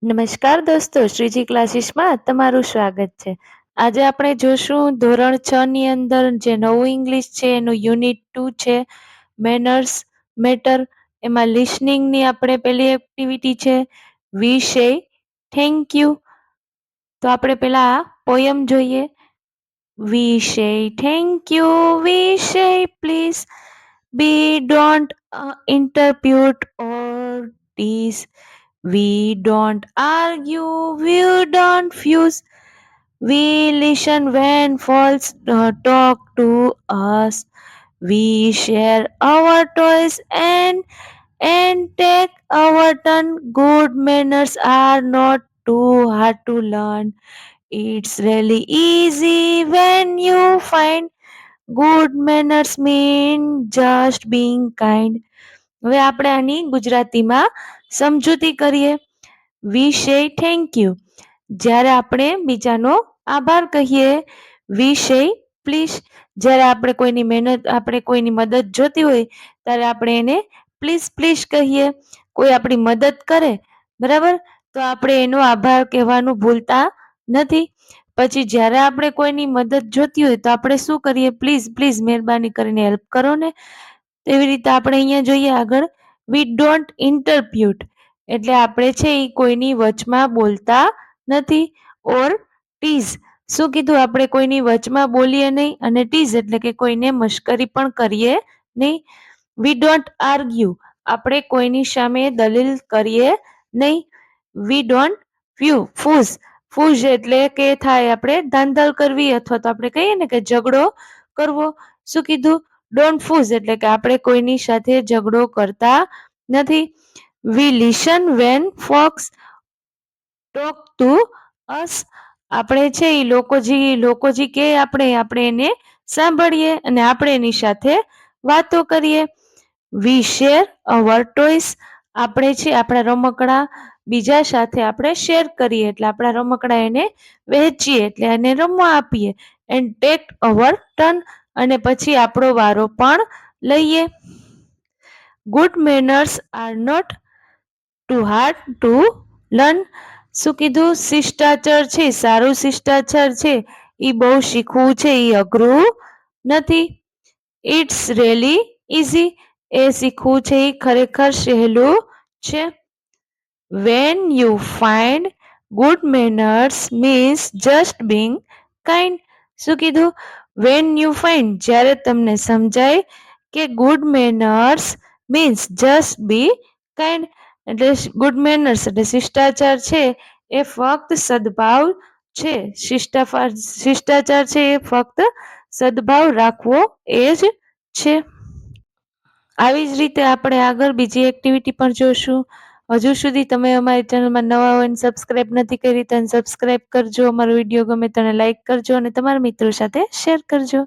નમસ્કાર દોસ્તો, શ્રીજી ક્લાસીસમાં તમારું સ્વાગત છે. આજે આપણે જોશું ધોરણ 6 ની અંદર જે નવું ઇંગ્લિશ છે એનું યુનિટ 2 છે મેનર્સ મેટર. એમાં લિસનિંગ ની આપણે પેલી એક્ટિવિટી છે વી સે થેન્ક યુ. તો આપણે પેલા પોયમ જોઈએ. વી સે થેન્ક યુ, વી સે please, we don't interpret or tease. We don't argue, we don't fuse. We listen when folks talk to us. We share our toys and take our turn. Good manners are not too hard to learn. It's really easy when you find good manners mean just being kind. હવે આપણે આની ગુજરાતીમાં સમજૂતી કરીએ. વી સે thank you, જ્યારે આપણે બીજાનો આભાર કહીએ. વી સે પ્લીઝ, જ્યારે આપણે કોઈની મદદ જોતી હોય ત્યારે આપણે એને પ્લીઝ પ્લીઝ કહીએ. કોઈ આપણી મદદ કરે, બરાબર, તો આપણે એનો આભાર કહેવાનું ભૂલતા નથી. પછી જ્યારે આપણે કોઈની મદદ જોતી હોય તો આપણે શું કરીએ? પ્લીઝ પ્લીઝ, મહેરબાની કરીને હેલ્પ કરો ને. એવી રીતે આપણે અહીંયા જોઈએ આગળ, વી ડોન્ટ ઇન્ટરપ્યુટ, એટલે આપણે છે એ કોઈની વચમાં બોલતા નથી. ઓર ટીઝ, શું કીધું? આપણે કોઈની વચમાં બોલીએ નહીં. અને ટીઝ એટલે કે કોઈને મશ્કરી પણ કરીએ નહીં. વી ડોન્ટ આર્ગ્યુ, આપણે કોઈની સામે દલીલ કરીએ નહીં. વી ડોન્ટ ફૂઝ, ફૂઝ એટલે કે થાય આપણે ધાંધલ કરવી, અથવા તો આપણે કહીએ ને કે ઝઘડો કરવો. શું કીધું? ડોન્ટ ફૂઝ એટલે કે આપણે કોઈની સાથે ઝઘડો કરતા નથી. We listen when folks talk to us, આપણે છે એ લોકો જે કે આપણે એને સાંભળીએ અને આપણે એની સાથે વાતો કરીએ. વી શેર અવર ટોયસ, આપણે છે આપણા રમકડા બીજા સાથે આપણે શેર કરીએ, એટલે આપણા રમકડા એને વહેંચીએ, એટલે એને રમવા આપીએ. એન્ડ ટેક અવર ટર્ન, અને પછી આપણો વારો પણ લઈએ. Good manners are not too hard to learn, શું કીધું? શિષ્ટાચાર છે, સારું શિષ્ટાચાર છે એ બહુ શીખવું છે, એ અઘરું નથી. ઇટ્સ રીલી ઇઝી, એ શીખવું છે એ ખરેખર સહેલું છે. When you find good manners means just Bing kind, શું કીધું? વેન યુ ફાઇન્ડ, જ્યારે તમને સમજાય કે ગુડ મેનર્સ મીન્સ જસ્ટ બી કાઇન્ડ, એટલે ગુડ મેનર્સ એટલે શિષ્ટાચાર છે એ ફક્ત સદભાવ છે. શિષ્ટાચાર છે એ ફક્ત સદભાવ રાખવો એ જ છે. આવી જ રીતે આપણે આગળ બીજી એક્ટિવિટી પણ જોશું. હજુ સુધી તમે અમારી ચેનલમાં નવા હોય અને સબસ્ક્રાઇબ નથી કરી તો સબસ્ક્રાઇબ કરજો. અમારો વિડીયો ગમે તો લાઈક કરજો અને તમારા મિત્રો સાથે શેર કરજો.